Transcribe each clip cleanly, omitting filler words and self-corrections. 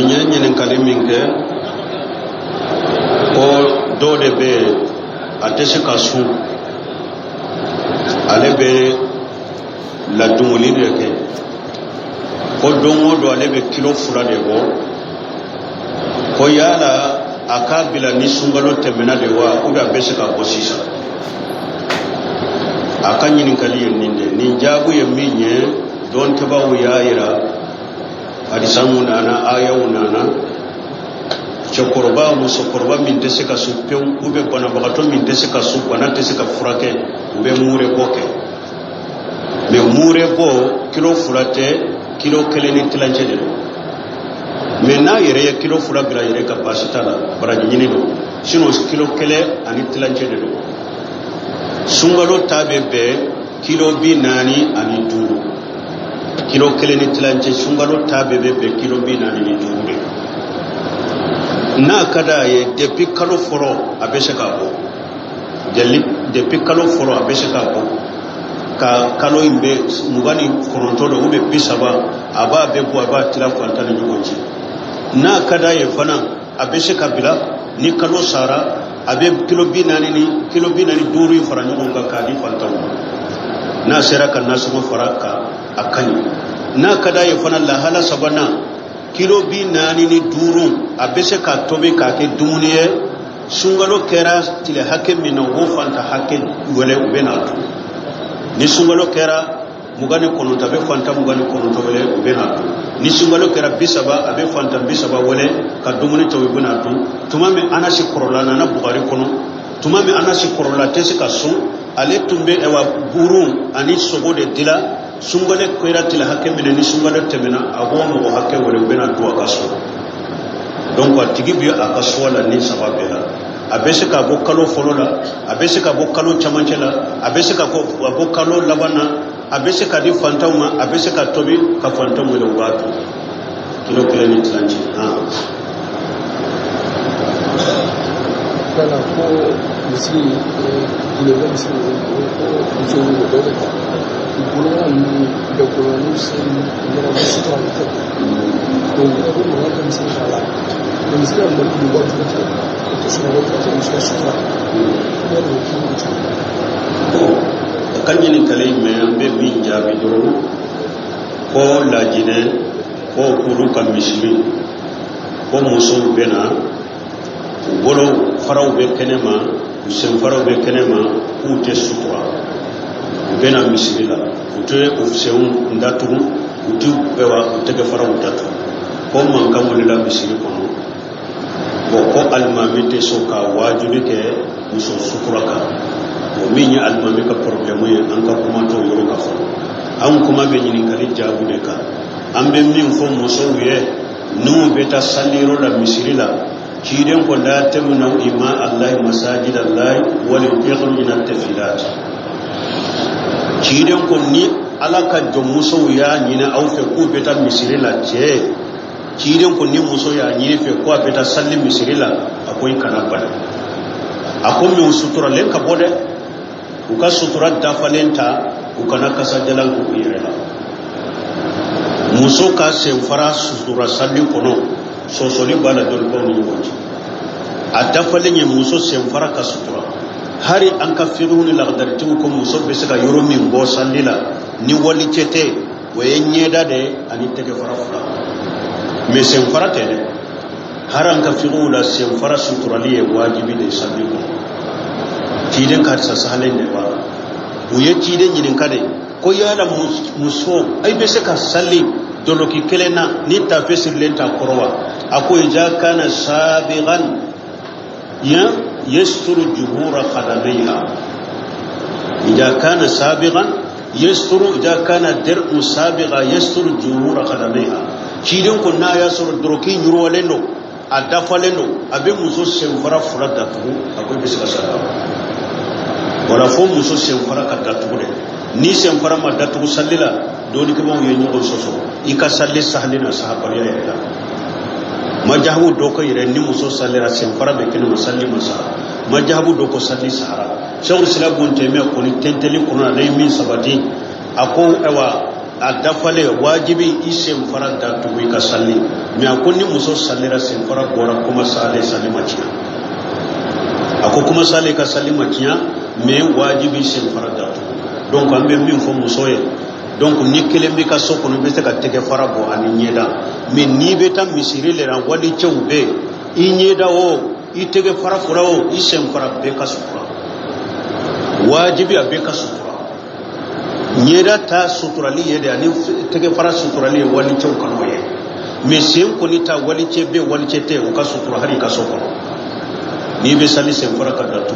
ñinen kalimin ke ko do de be atese ka su ale be la dumuli de ke ko dongo do ale be kilo fula de bo ko yala akabila ni sungalo temena de wa ko be se ka bosisa akanyin kali ninde ni jabu ye minye don tabawu yaira hadisamu nana ayawu nana chokoroba musokorba min tese ka supe ube bana bagato min tese ka su bana tese ka furake ube mure boke me mure bo kilo furate kilo keleni tilanche de me na yere ya kilo fura bila yere ka basitala baraji nyini do sino kilo kele ani tilanche de do sungalo tabe be kilo bi nani ani duru kilo keleni tilanche sungalo tabe be kilo bi nani ni duru na kada ye depuis kalo foro abese ka bo depuis kalo foro abese ka bo ka kalo imbe mugani korontodo ube bisaba aba be bo aba tira kwantani nyonji na kada ye fana abese ka bila ni kalo sara abe kilo binani duru fara nyonga ka kadi fantawo na sera kan nasu faraka akani na kada ye fana la hala sabana kilo bi nani ni duru abese ka tobe ka ke dumuniye sungalo kera tile hake mina wo fanta hake wele ubena tu ni sungalo kera mugani kono tabe fanta mugani kono to wele ubena tu ni sungalo kera bisaba abe fanta bisaba wele ka dumuni to ubena tu tumame anasi korola na bugari kono tumame anasi korola tesi ka su ale tumbe ewa buru ani sogo de dila sungale koira tila hakke mine ni sungale temena abo mo hakke wala bena duwa kaso donc atigi bi akaso wala ni sababela abese ka bokalo folola abese ka bokalo chamancela abese ka bokalo labana abese ka di fantama abese ka tobi ka fantama le watu kilo kile ni tlanji kana ko misi ile ko misi ko jo do do Bulan ini dokumen musim negara besar itu, dan itu mengapa mesti salah? Mesti yang berubah itu semua itu mesti salah. Dia mungkin itu. Kan jadi kali memang berbinja biduru, ko lajine, ko kuru kamismi, ko musuh bena, bolo farau bekenema, musim farau bekenema, ute sutra. Bena misirila utoye ufseun ndatu utu bewa utege fara utatu ko manka wala misiri kono ko almami te soka wajibi ke muso sukuraka o minya almami ka problème ye an ka kuma to yoro ka fo an kuma be nyini kali jabu de ka an be min fo muso ye nu beta saliro la misirila kiden ko la tamna ima allah masajid allah wa li yakhruju tafilat kiden ko ni alaka jom muso ya nyina au fe ku beta misirila je kiden ko ni muso ya nyine fe ko beta salli misirila akoy kana bada akomi usutura len ka bode uka sutura dafalenta ukana kasa jalan ku irela muso ka se fara sutura salli kono sosoli bala dol ko ni wonji adafalen muso se fara ka sutura hari an ka firuni lagdarti ko muso be saka yoro min bo sallila ni wali cete waye nyeda de ani tege fara fara me sen fara tede har an ka firula sen fara suturali e wajibi de salliko tiden ka sa sahalen ne ba buye tiden yin kade ko yala muso ai be saka salli doloki kelena ni ta fesir lenta korwa akoy ja kana sabigan ya يستر جمهور قدميها إذا كان سابقا يستر إذا كان درء سابقا يستر جمهور قدميها شيدون كنا يسر دروكين يرو لنو أدفع لنو أبي مسوس سنفرا فرا داتو أقول بس كسر ولا فم مسوس سنفرا كداتو ni sempara ma datu sallila doni ke mo yenyo ko soso ika salli sahlina sahabariya ya majahabu doko yire ni muso sallira sempara be kenu musalli masa majahabu doko salli sahara shawr sila bonte me ko ni tenteli ko na lay min sabati ako ewa adafale wajibi isem fara da tuwi ka salli mi akonni muso sallira sem fara gora kuma sale maciya ako kuma sale ka salli maciya me wajibi sem fara da tu donc ambe min fo muso ye donc ni kelembi ka sokono be se ka tege fara bo ani nyeda me ni be tam misiri le ran wadi chewbe i nyeda o i tege fara fura o isem fara be ka sufura wajibi abe ka sufura nyeda ta suturali yede ani tege fara suturali wali cew kanu ye me sen ko ni ta wali cebe wali cete o ka sutura hari ka sokono ni be sali sen fara ka datu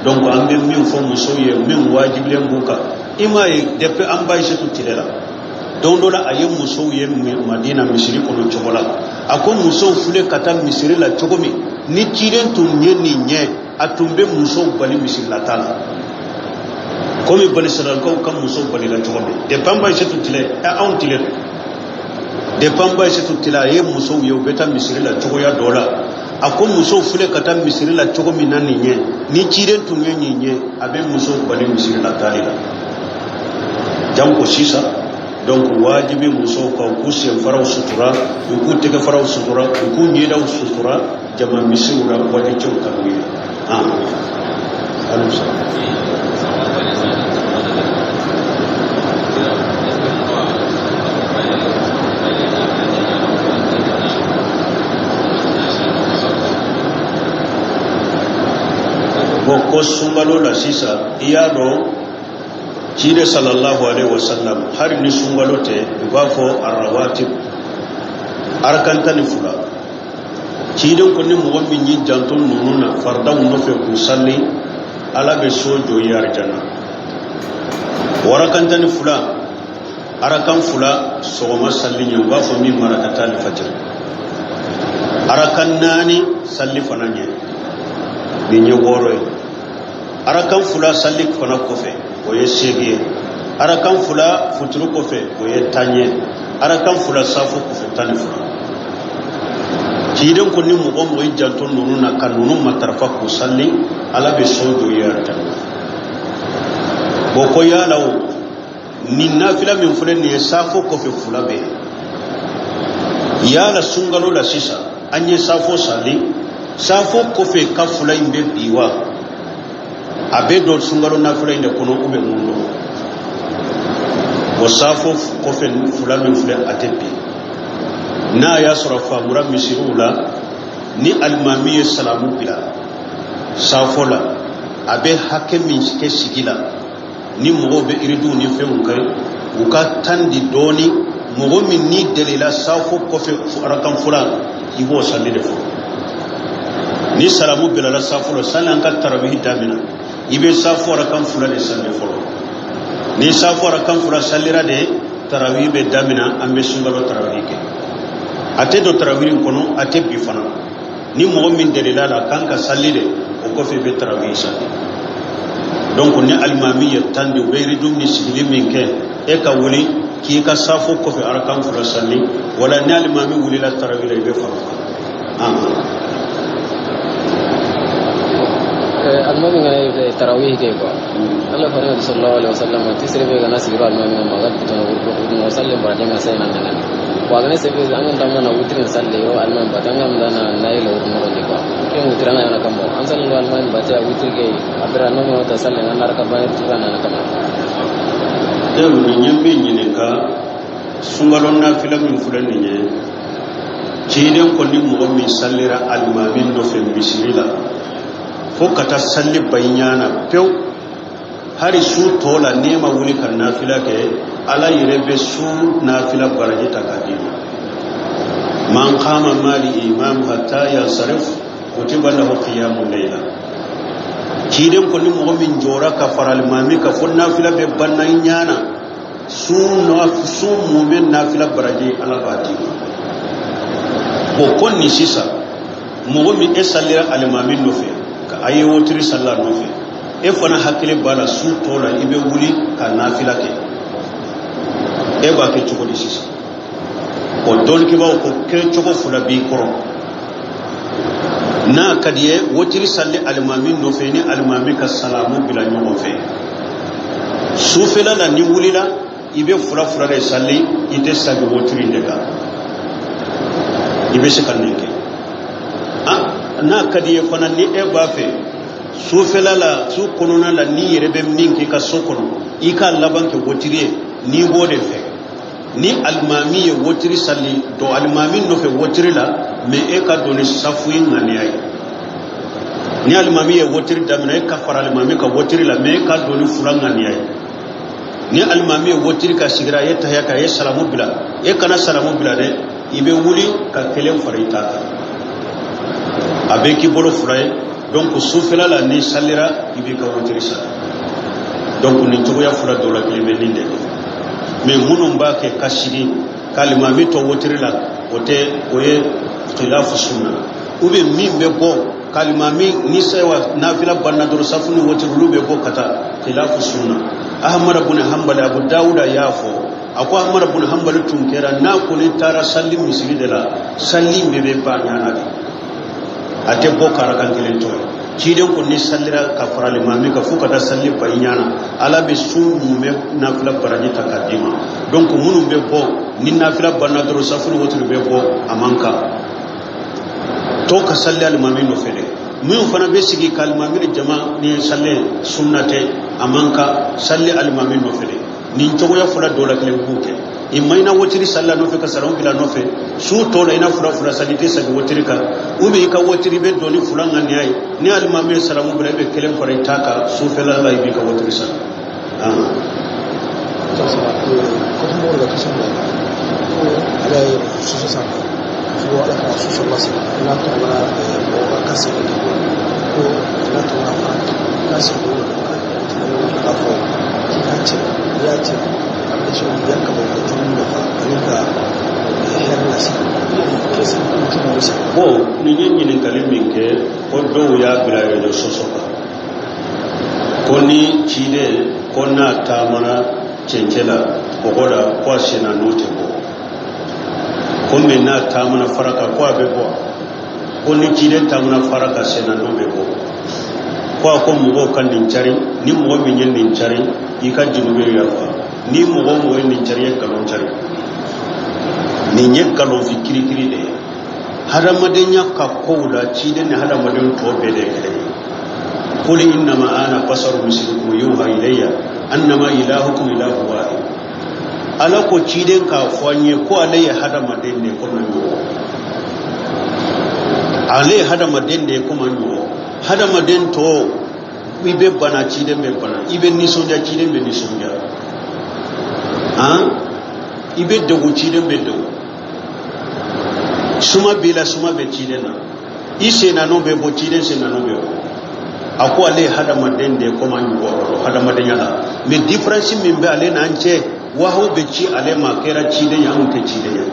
donc ambe min fo muso ye min wajibi len buka ima ye depuis an bay setu tilela don dola aye muso ye madina misiri kono chogola ako muso fule kata misiri la chogomi ni ciren tun nye ni nye atumbe muso bali misiri la tala komi bali salal ko kam muso bali la chogomi de pamba setu tile on tile de pamba setu tila ye muso ye beta misiri la chogoya dola ako muso fule kata misiri la chogomi nan ni nye ni ciren tun nye ni nye abe muso bali misiri la tala janko sisa donc wajibi muso ka ku sen faraw sutura ku tege faraw sutura ku nyeda sutura jama misura wadi cew kan wi alusa boko sungalo la sisa iyado Cide sallallahu alaihi wasallam har ni sungalote bafo arrawatib arkantani fula ciden ko ni mo wammi ni janton nununa fardaw no fe ku salli ala be sojo yar janna warakantani fula arakan fula sogoma salli ni bafo mi marakatani fajr arakan nani salli fananye ni nyogoro arakan fula salli fana kofe oye segiye arakan fula futuru kofe oye tanye arakan fula safu kofe tani fula ciden ko ni mo moy janton nonu na kanunu matarfa ko salli ala be sojo yarta boko ya lawo ni nafila min fule ni safu kofe fula be ya la sungalo la sisa anye safu salli safu kofe ka fula imbe biwa abe do sungalo na fula inde kono ube mundo wasafo ko fen fula min fula atebi na ya surafa mura misirula ni almami salamu bila safola abe hakemi ke sigila ni mo be iridu ni fe mukai uka tandi doni mo min ni delila safo ko fe arakan fula ibo sande de fo ni salamu bila la safo salan ka tarawih damina ibe safora kan fula de salle folo ni safora kan fula sallira de tarawih be damina ambe sungalo tarawih ke ate do tarawih kono ate bi fana ni mo min de la kan ka sallide o ko fe be tarawih salli donc ni almamiyya tandi beeri dum ni sigili min ke e ka wuli ki ka safo ko fe arakan fula salli wala ni almami wuli la tarawih be fana المهم أنا تراويه كيفا الله فرمى صلى الله عليه وسلم تسرب كنا سيروا المهم ما قد بتونا وسلم بعدين سينا نعم وأنا سيف أنا دامنا نوتر نسلي هو المهم بعدين دامنا نايل ورمور نيكوا كم وترنا أنا كم أنسل المهم بعدين وتر كي أبرنا ما تسلي أنا ركبنا ترنا أنا كم ده من ينكا سمعنا فيلم من فلانية جيدم كوني مغمي سلرا المهم نفهم بسيرلا fo kata salli bayana pew hari su tola nema wuli kan nafila ke ala yirebe su nafila baraji takadima man qama mali imam hatta yansarif kutiba lahu qiyamul layla kidem ko ni mo min jora ka faral mami ka fo nafila be banna nyana su mu'min nafila baraji ala bati bo konni sisa mo mi esallira al mamin no fe aye wotiri sallar nofe e fana hakile bala su tola ibe wuli ka nafila ke e ba ke chuko disisa o don ki ba ko ke chuko fula bi koro na kadiye wotiri salli almamin nofe ni almami ka salamu bila nyomo fe su fela la ni wulila ibe fura fura de salli ite sagi wotiri ndeka ibe sikaneke na kadi fana ni e bafe su felala su konona la ni rebe minki ka sokono ika labanke wotiri ni gode fe ni almami ye wotiri salli do almami no fe wotiri la me e ka doni safu ngani ay ni almami ye wotiri damina e ka fara almami ka wotiri la me e ka doni fura ngani ay ni almami ye wotiri ka sigira ye tahya ka ye salamu bila e kana salamu bila de ibe wuli ka kelen farita abe ki bolo furaye donc soufela la ni salira ibe ka wotiri sa donc ni toya fura do la kelebe ni de mais munum ba ke kasiri kalima mi to wotiri la ote oye khilafu sunna ube min be go kalima mi ni sewa nafila banna do safuni wotiri lube go kata khilafu sunna ahmad ibn hanbal abu dauda yafo ako ahmad ibn hanbal tunkera na ko ni tara sallim misiri de la sallim be ba nyana de ate bo karakan kelen to ciden ko ni sallira ka farali mami ka fuka da salli bayana ala be sumu me nafila baraji takadima donc munum be bo ni nafila banna do safuru wotu be bo amanka to ka salli al mami no fede mun fana be sigi kal mami jama ni salle sunnate amanka salli al mami no fede ni to ya fula do la kelen buke imayna wotiri salla no fe ka saron bila no fe su to la ina fura fura salite sa wotiri ka ube ka wotiri be doni fula ngani ay ni almami salamu bila be kelen fara taka su fe la ibi ka wotiri sa sasa ko to mo da kasamba ala su sa ko ala ka su sa wasi na to wala ko ka se ko na to wala ka se ko ka ko ya ce shi ya kaba da tun da farinka herna sa kesa kuma wasa bo ni nyenyi ni kalimin ke ko do ya bila yo sosoka ko ni chide ko na tamana cencela ko goda ko sina note ko me na tamana faraka ko abe ko ni chide tamana faraka sina nobe ko mo kan nin cari ni mo mi nyen nin cari ika jinube ya fa ni mo ni cari galon cari ni nye galon fikiri kiri de hadamadin ya ka koula ci de ne hadamadin to be de kare qul inna ma ana basaru mislukum yuha ilayya annama ilahukum ilahu wahid ala ko ci de ka fanye ko alayya hadamadin ne ko nan yo alayya hadamadin de ko man yo hadamadin to ibe bana ci de be bana ibe ni sonja ci de be ni sonja ibe dogo ci de be dogo suma bila suma be ci de na ise na no be bo ci de se na no be ako ale hadamadin de ko man yo hadamadin ya me difference min be ale na nche wa ho be ci ale ma kera ci de ya mun te ci de ya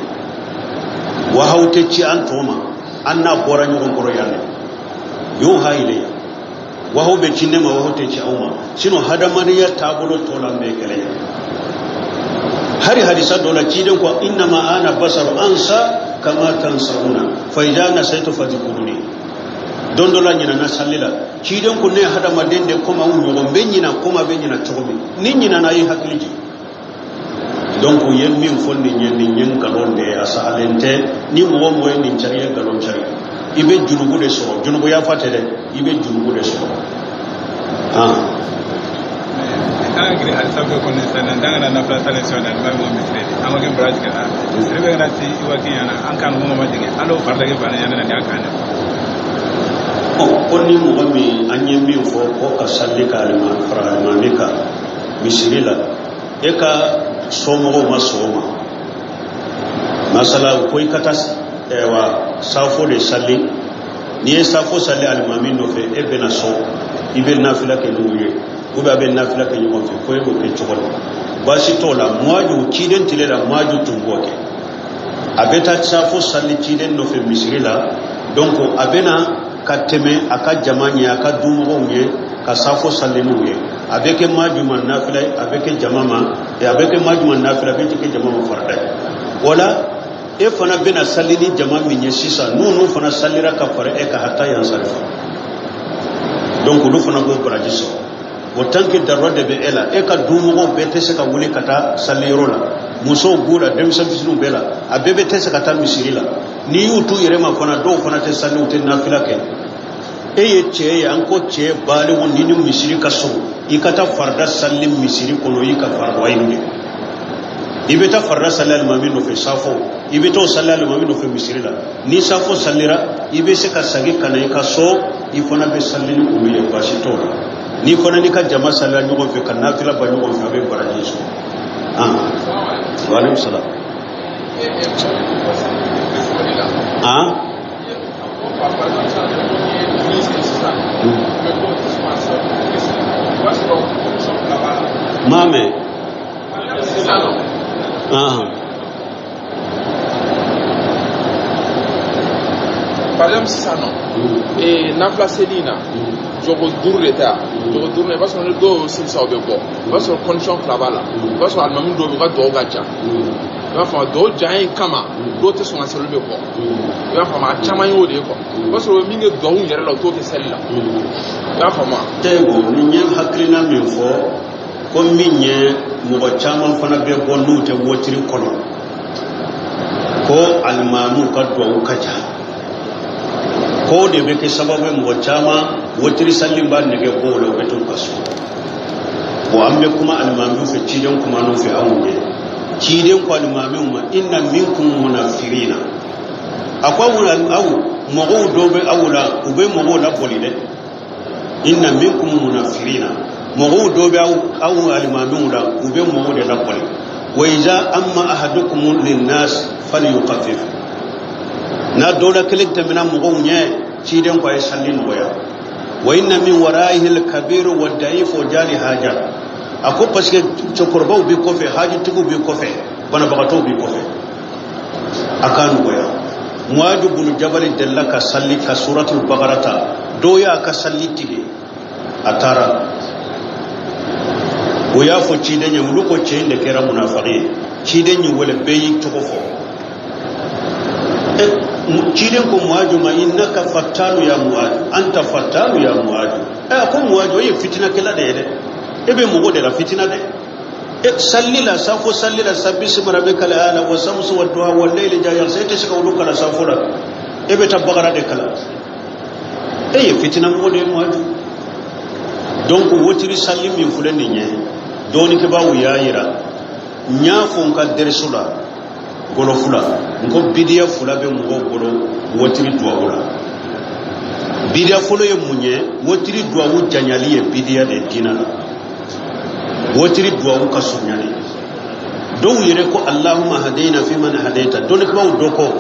wa ho te ci an toma anna bora nyo ko ro ya ne yo ha ile wa ho be ci ne ma wa ho te ci auma sino hadamadin ya tabulo tola me kele hari hadisa dola ci de ko inna ma ana basaru ansa kama tansaruna fa idza nasaitu fadhkuruni dondola nyina na salila ci den ko ne hadamadin de ko ma wunyo go benyina ko ma benyina togobe ni nyina na yi hakiliji donc yen min fonni nyen galon de asalente ni mo mo en chariya galon chari ibe junubu de so junubu ya fatede ibe junubu de so agri al sabbe ko ne sanan danga na fla selection na ba mo misre amage braj ka misre na ti waki yana an kan mo ma dinge alo farda ke bana yana na kan ko ni mo mi anye mi fo ko ka salli ka ma fara ma mika misrila e ka somo ma soma masala ko ikatas wa safo de salli ni safo salli al mamin no fe e bena so ibe na fila ke nuye ko ba ben nafila kan yimo fi ko yego ke chokol ba shi tola mwaju kiden tilela mwaju tumboke abeta chafo salli kiden no fe misrila donc abena kateme aka jamani aka dumo nge ka safo salli no nge abeke mwaju man nafila abeke jamama e abeke mwaju man nafila be ke jamama farda wala e fana bena salli ni jamama minye sisa nunu fana sallira ka fara e ka hatta yan sarfa donc lu fana go brajiso o tanki darro de be ela e ka dumugo be tese ka wuli kata salliro la muso gura dem sa fisinu bela abebe tese kata misirila ni yutu yere ma fana do fana te sallu te nafila ke e ye che anko che bale won ni misiri ka so ikata farda sallim misiri kono ika farwa inde ibeta farda sallal mamino fe safo ibeto sallal mamino fe misirila ni safo sallira ibe se ka sagi kana ika so ifona be sallini umiye bashito ni fana ni ka jama sallal ni ko fe kana nafila ba ni ko fe be baraji so wa alaikum salam Mame. Par exemple, c'est ça, non? Et Nafla Selina, je redouble l'état. Je redouble, parce qu'on est deux aussi, ça de bon. Parce qu'on condition là-bas. Parce qu'on a même deux gacha. Il va falloir deux giants kama, d'autres sont à se lever. Il va falloir un chamaillot de quoi. Parce que le milieu de il y a l'auto qui est celle-là. Il va falloir. Tego, nous y a hakrina mifo, comme migné, nous chaman fana be bonu te wotiri kono. Ko almanu kadwa ukaja. Ko de be ke sababu mo chama wotiri sallimba ne ke bolo beto kaso. Bo ambe kuma almanu fe cidon kuma no fe awuye. Cidon ko almanu ma inna minkum munafirina. Akwa wala awu mogo dobe awula ube mogo la bolide. Inna minkum munafirina. Mogo dobe awu almanu la ube mogo de la bolide. Wa iza amma ahadukum linnas falyuqaffif. Na dola kelikta mina mogo nye cidon ko ay sallin boya. Wa inna min waraihi al-kabir wa ad-da'if wa jali haja. Ako parce que chokorba bi kofe haji tugu bi kofe bana bagato bi kofe. Akanu boya. Muadu bin Jabal dallaka salli ka suratul Baqarata doya ka salli tige atara. Oya fo cidenya muluko cinde kera munafiqi cidenya wala beyi tokofo. Ciden ko muaju ma innaka fattanu ya muaju anta fattanu ya muaju ko muaju ye fitina kala de ebe mugo de la fitina de sallila safo sallila sabbisu rabbika ala wa samsu wa duha wal layli jayal sayta shika uluka la safura ebe tabagara de kala ye fitina mugo de muaju donc wotiri sallimi fulani nye doni ke bawu yayira nya fon ka dersula golo fula ngo bidiya fula be mugo golo wotiri duawula bidiya fulo ye munye wotiri duawu janyali ye bidiya de dinala wotiri duawu kasunyali do yire ko allahumma hadaina fi man hadaita don ko bawu doko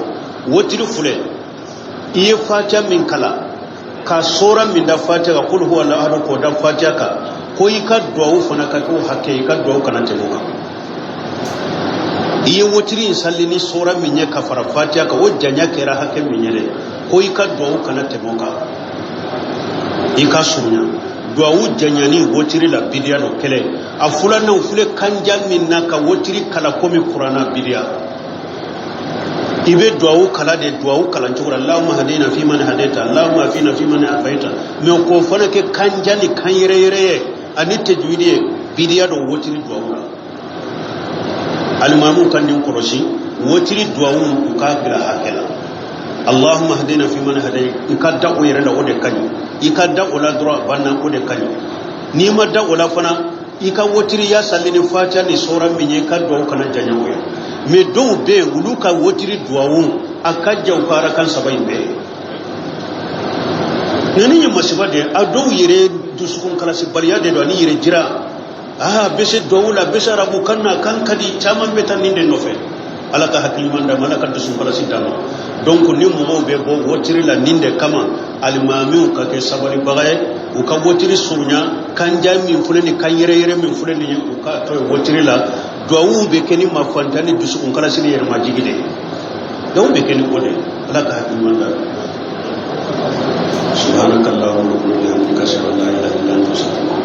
wotiri fule iye fatiha min kala ka sora min da fatiha kul huwa la ahad ko da fatiha ka ko yika duawu fana ka ko hakke yika duawu kana temuka iye wotiri sallini sora minye kafara fatiha ka wajjanya kera hakke minye ko ika duawu kana temoka ika sunya duawu janyani wotiri la bidia no kele afula na ufule kanja minna ka wotiri kala komi qur'ana bidia ibe duawu kala de duawu kala chukura allahumma hadina fi man hadaita allahumma afina fi man afaita me ko fana ke kanja ni kanyere ani tajwidi bidia do wotiri duawu alimamu kandin koroshi wotiri duawu ka bila hakela allahumma hadina fi man hadai ikadda o yere da ode kanyi ikadda ola dro banna ode kanyi ni ma da ola fana ika wotiri ya sallini fatiha ni soran minye kaddo kana janya oya me do be wuluka wotiri duawu akajja ukara kan sabai be nani masiba de ado yere dusukun kala sibaliya de do ni yere jira bese dawula bese rabu kanna kan kadi chaman betan ninde nofe alaka hakimanda malaka dusun kala sidama donc ni mo be bo wotiri la ninde kama almami ka ke sabari bagaye u ka wotiri sunya kan jami fulani kan yere min fulani u ka to wotiri la dawu be keni mafantani dusun kala sidi yer majigide dawu be keni kode alaka hakimanda subhanakallahumma wa bihamdika ashhadu an la ilaha illa anta astaghfiruka